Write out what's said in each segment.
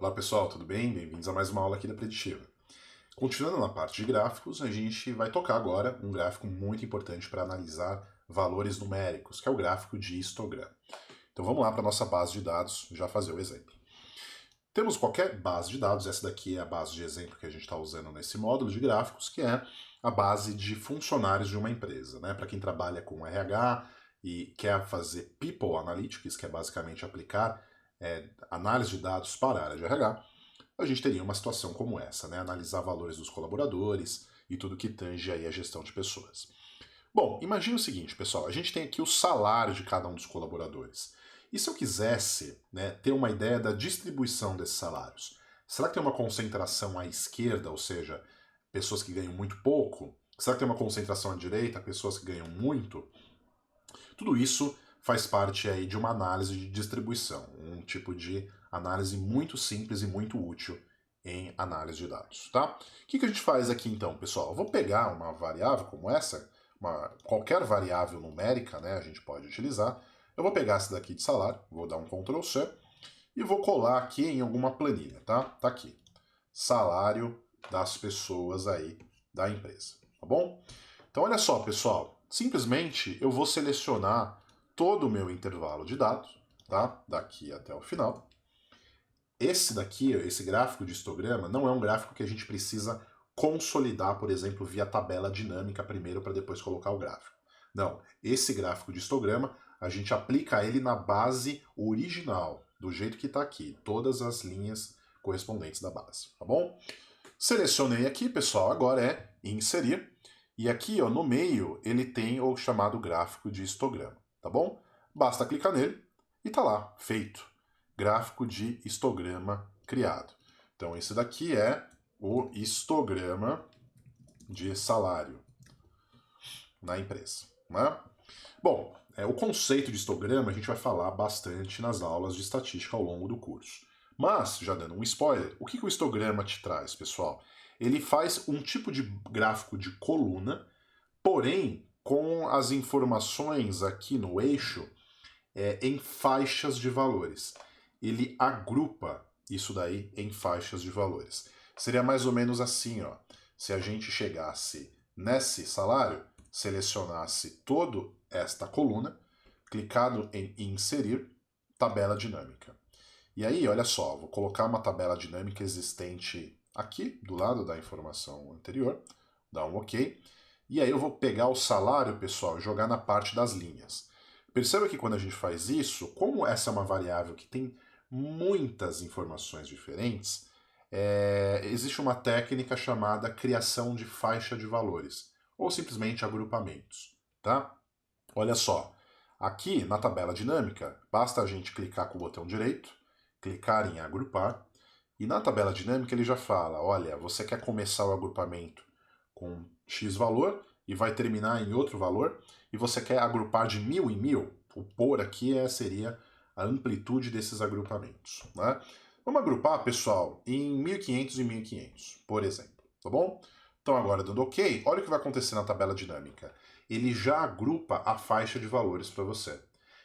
Olá pessoal, tudo bem? Bem-vindos a mais uma aula aqui da Preditiva. Continuando na parte de gráficos, a gente vai tocar agora um gráfico muito importante para analisar valores numéricos, que é o gráfico de histograma. Então vamos lá para a nossa base de dados, já fazer o exemplo. Temos qualquer base de dados, essa daqui é a base de exemplo que a gente está usando nesse módulo de gráficos, que é a base de funcionários de uma empresa, né? Para quem trabalha com RH e quer fazer People Analytics, que é basicamente aplicar análise de dados para a área de RH, a gente teria uma situação como essa, né? Analisar valores dos colaboradores e tudo que tange aí a gestão de pessoas. Bom, imagine o seguinte, pessoal, a gente tem aqui o salário de cada um dos colaboradores. E se eu quisesse, né, ter uma ideia da distribuição desses salários? Será que tem uma concentração à esquerda, ou seja, pessoas que ganham muito pouco? Será que tem uma concentração à direita, pessoas que ganham muito? Tudo isso faz parte aí de uma análise de distribuição, um tipo de análise muito simples e muito útil em análise de dados, tá? O que a gente faz aqui então, pessoal? Eu vou pegar uma variável como essa, qualquer variável numérica, né, a gente pode utilizar. Eu vou pegar essa daqui de salário, vou dar um Ctrl C e vou colar aqui em alguma planilha, tá? Tá aqui. Salário das pessoas aí da empresa, tá bom? Então olha só, pessoal, simplesmente eu vou selecionar todo o meu intervalo de dados, tá? Daqui até o final. Esse daqui, esse gráfico de histograma, não é um gráfico que a gente precisa consolidar, por exemplo, via tabela dinâmica primeiro para depois colocar o gráfico. Não, esse gráfico de histograma, a gente aplica ele na base original, do jeito que está aqui, todas as linhas correspondentes da base, tá bom? Selecionei aqui, pessoal, agora é inserir, e aqui ó, no meio ele tem o chamado gráfico de histograma, tá bom? Basta clicar nele e tá lá, feito. Gráfico de histograma criado. Então esse daqui é o histograma de salário na empresa, né? Bom, o conceito de histograma a gente vai falar bastante nas aulas de estatística ao longo do curso. Mas, já dando um spoiler, o que o histograma te traz, pessoal? Ele faz um tipo de gráfico de coluna, porém com as informações aqui no eixo em faixas de valores. Ele agrupa isso daí em faixas de valores. Seria mais ou menos assim, ó. Se a gente chegasse nesse salário, selecionasse toda esta coluna, clicado em inserir, tabela dinâmica. E aí, olha só, vou colocar uma tabela dinâmica existente aqui, do lado da informação anterior, dar um OK. E aí eu vou pegar o salário, pessoal, e jogar na parte das linhas. Perceba que quando a gente faz isso, como essa é uma variável que tem muitas informações diferentes, existe uma técnica chamada criação de faixa de valores, ou simplesmente agrupamentos, tá? Olha só, aqui na tabela dinâmica, basta a gente clicar com o botão direito, clicar em agrupar, e na tabela dinâmica ele já fala, olha, você quer começar o agrupamento com X valor e vai terminar em outro valor, e você quer agrupar de 1000 em 1000, o por aqui seria a amplitude desses agrupamentos, né? Vamos agrupar, pessoal, em 1500 e 1500, por exemplo, tá bom? Então agora dando OK, olha o que vai acontecer na tabela dinâmica. Ele já agrupa a faixa de valores para você.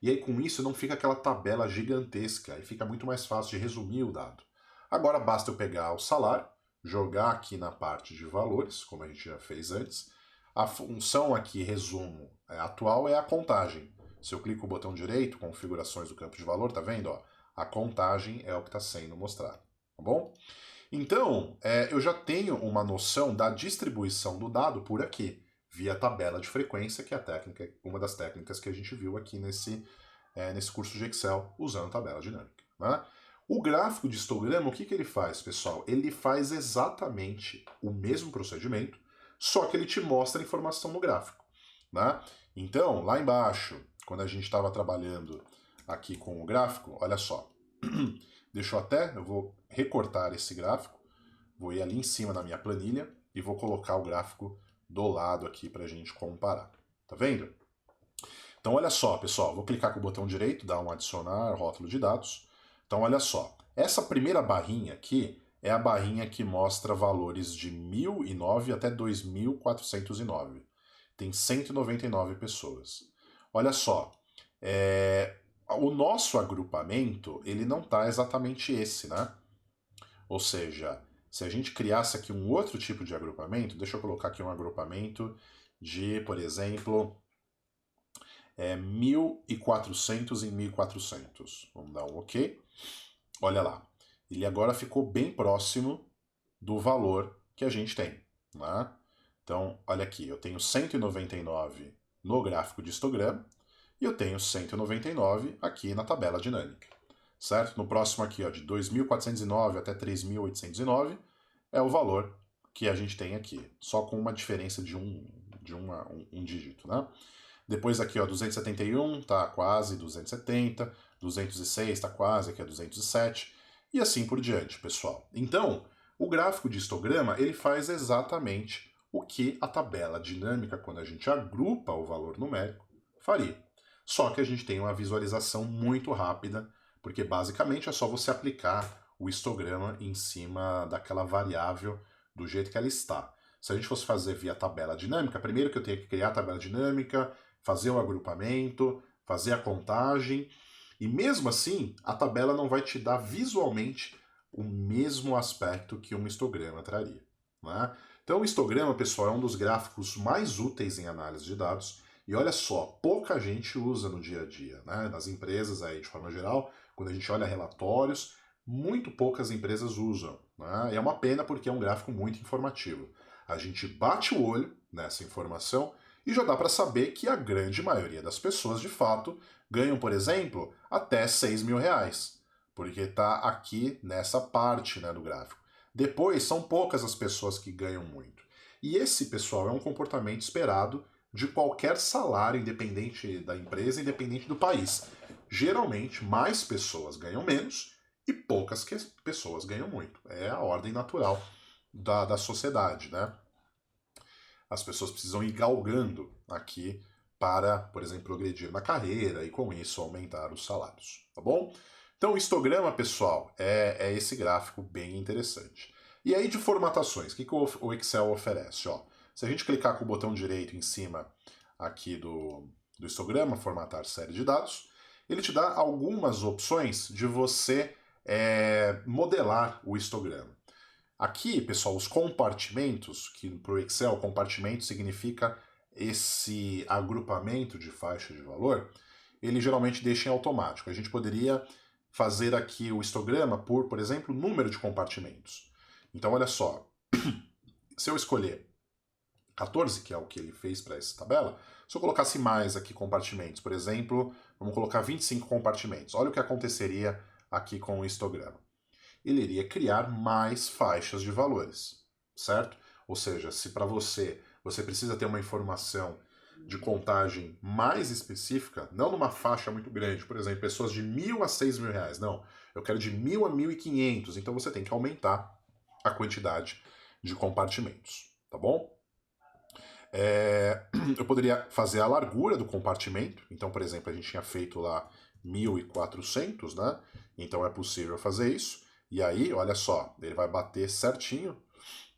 E aí com isso não fica aquela tabela gigantesca e fica muito mais fácil de resumir o dado. Agora basta eu pegar o salário, jogar aqui na parte de valores, como a gente já fez antes. A função aqui, resumo, atual é a contagem. Se eu clico o botão direito, configurações do campo de valor, tá vendo? Ó, a contagem é o que está sendo mostrado, tá bom? Então, eu já tenho uma noção da distribuição do dado por aqui, via tabela de frequência, que é a técnica, uma das técnicas que a gente viu aqui nesse curso de Excel, usando tabela dinâmica, né? O gráfico de histograma, o que ele faz, pessoal? Ele faz exatamente o mesmo procedimento, só que ele te mostra a informação no gráfico, né? Então, lá embaixo, quando a gente estava trabalhando aqui com o gráfico, olha só. Eu vou recortar esse gráfico, vou ir ali em cima na minha planilha e vou colocar o gráfico do lado aqui para a gente comparar. Tá vendo? Então olha só, pessoal, vou clicar com o botão direito, dar um adicionar rótulo de dados. Então olha só, essa primeira barrinha aqui é a barrinha que mostra valores de 1009 até 2409. Tem 199 pessoas. Olha só, o nosso agrupamento, ele não está exatamente esse, né? Ou seja, se a gente criasse aqui um outro tipo de agrupamento, deixa eu colocar aqui um agrupamento de, por exemplo, 1.400 em 1.400. Vamos dar um OK. Olha lá, ele agora ficou bem próximo do valor que a gente tem, né? Então, olha aqui, eu tenho 199 no gráfico de histograma e eu tenho 199 aqui na tabela dinâmica, certo? No próximo aqui, ó, de 2.409 até 3.809 é o valor que a gente tem aqui, só com uma diferença de um dígito, né? Depois aqui, ó, 271 tá quase 270, 206 tá quase aqui a 207 e assim por diante, pessoal. Então, o gráfico de histograma, ele faz exatamente o que a tabela dinâmica, quando a gente agrupa o valor numérico, faria. Só que a gente tem uma visualização muito rápida, porque basicamente é só você aplicar o histograma em cima daquela variável do jeito que ela está. Se a gente fosse fazer via tabela dinâmica, primeiro que eu tenho que criar a tabela dinâmica, fazer o agrupamento, fazer a contagem, e mesmo assim, a tabela não vai te dar visualmente o mesmo aspecto que um histograma traria, né? Então o histograma, pessoal, é um dos gráficos mais úteis em análise de dados, e olha só, pouca gente usa no dia a dia, né? Nas empresas aí, de forma geral, quando a gente olha relatórios, muito poucas empresas usam, né? E é uma pena porque é um gráfico muito informativo. A gente bate o olho nessa informação e já dá para saber que a grande maioria das pessoas, de fato, ganham, por exemplo, até 6 mil reais, porque está aqui nessa parte, né, do gráfico. Depois, são poucas as pessoas que ganham muito. E esse, pessoal, é um comportamento esperado de qualquer salário, independente da empresa, independente do país. Geralmente, mais pessoas ganham menos e poucas pessoas ganham muito. É a ordem natural da sociedade, né? As pessoas precisam ir galgando aqui para, por exemplo, progredir na carreira e com isso aumentar os salários, tá bom? Então o histograma, pessoal, é esse gráfico bem interessante. E aí de formatações, o que o Excel oferece? Ó, se a gente clicar com o botão direito em cima aqui do histograma, formatar série de dados, ele te dá algumas opções de você modelar o histograma. Aqui, pessoal, os compartimentos, que para o Excel, compartimento significa esse agrupamento de faixa de valor, ele geralmente deixa em automático. A gente poderia fazer aqui o histograma por exemplo, número de compartimentos. Então, olha só, se eu escolher 14, que é o que ele fez para essa tabela, se eu colocasse mais aqui compartimentos, por exemplo, vamos colocar 25 compartimentos. Olha o que aconteceria aqui com o histograma. Ele iria criar mais faixas de valores, certo? Ou seja, se para você precisa ter uma informação de contagem mais específica, não numa faixa muito grande, por exemplo, pessoas de 1.000 a 6 mil reais, não. Eu quero de 1.000 a 1.500, então você tem que aumentar a quantidade de compartimentos, tá bom? Eu poderia fazer a largura do compartimento, então, por exemplo, a gente tinha feito lá 1.400, né? Então é possível fazer isso. E aí, olha só, ele vai bater certinho,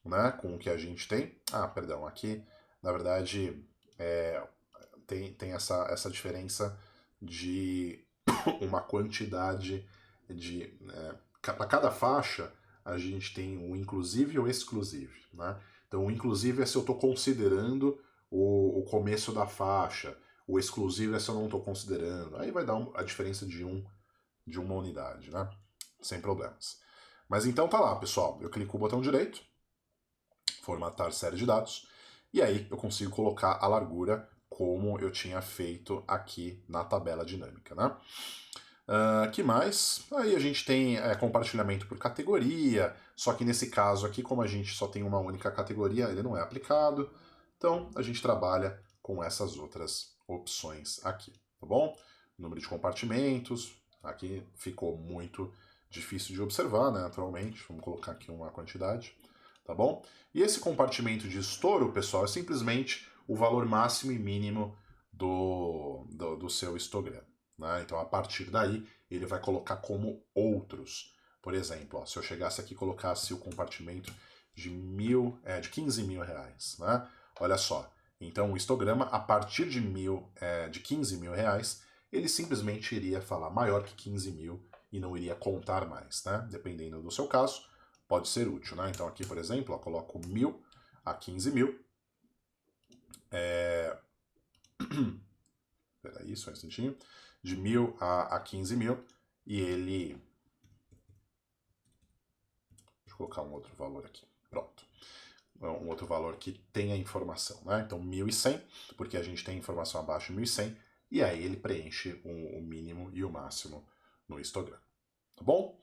né, com o que a gente tem. Ah, perdão, aqui, na verdade, tem essa diferença de uma quantidade de... para cada faixa, a gente tem o inclusive e o exclusive, né? Então, o inclusive é se eu estou considerando o começo da faixa, o exclusivo é se eu não estou considerando. Aí vai dar a diferença de uma unidade, né? Sem problemas. Mas então tá lá, pessoal. Eu clico o botão direito, formatar série de dados, e aí eu consigo colocar a largura como eu tinha feito aqui na tabela dinâmica, né? Que mais? Aí a gente tem compartilhamento por categoria, só que nesse caso aqui, como a gente só tem uma única categoria, ele não é aplicado. Então a gente trabalha com essas outras opções aqui, tá bom? Número de compartimentos, aqui ficou muito difícil de observar, né, naturalmente. Vamos colocar aqui uma quantidade, tá bom? E esse compartimento de estouro, pessoal, é simplesmente o valor máximo e mínimo do seu histograma, né? Então, a partir daí, ele vai colocar como outros. Por exemplo, ó, se eu chegasse aqui e colocasse o compartimento de 15 mil reais, né? Olha só, então o histograma, a partir de 15 mil reais, ele simplesmente iria falar maior que 15 mil e não iria contar mais, né? Dependendo do seu caso, pode ser útil, né? Então aqui, por exemplo, eu coloco 1.000 a 15.000. Peraí, só um instantinho. De 1.000 a 15.000. E ele... Deixa eu colocar um outro valor aqui. Pronto. Um outro valor que tenha informação, né? Então 1.100, porque a gente tem informação abaixo de 1.100, e aí ele preenche o mínimo e o máximo no histograma. Tá bom?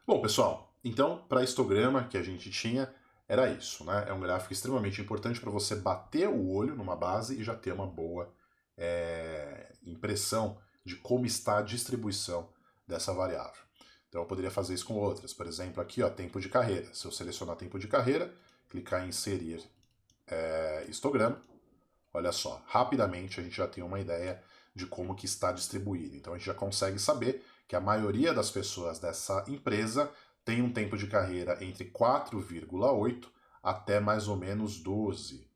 Bom, pessoal, então para histograma que a gente tinha era isso, né? É um gráfico extremamente importante para você bater o olho numa base e já ter uma boa impressão de como está a distribuição dessa variável. Então eu poderia fazer isso com outras. Por exemplo, aqui, ó, tempo de carreira. Se eu selecionar tempo de carreira, clicar em inserir histograma, olha só, rapidamente a gente já tem uma ideia de como que está distribuído. Então a gente já consegue saber que a maioria das pessoas dessa empresa tem um tempo de carreira entre 4,8 até mais ou menos 12,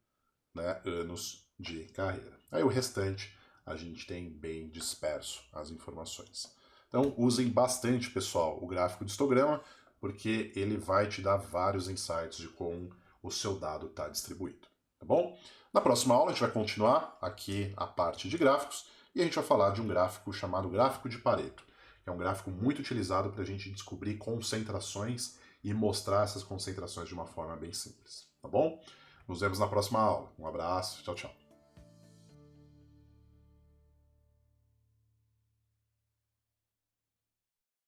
né, anos de carreira. Aí o restante a gente tem bem disperso as informações. Então usem bastante, pessoal, o gráfico de histograma, porque ele vai te dar vários insights de como o seu dado está distribuído, tá bom? Na próxima aula a gente vai continuar aqui a parte de gráficos e a gente vai falar de um gráfico chamado gráfico de Pareto, que é um gráfico muito utilizado para a gente descobrir concentrações e mostrar essas concentrações de uma forma bem simples, tá bom? Nos vemos na próxima aula. Um abraço, tchau, tchau.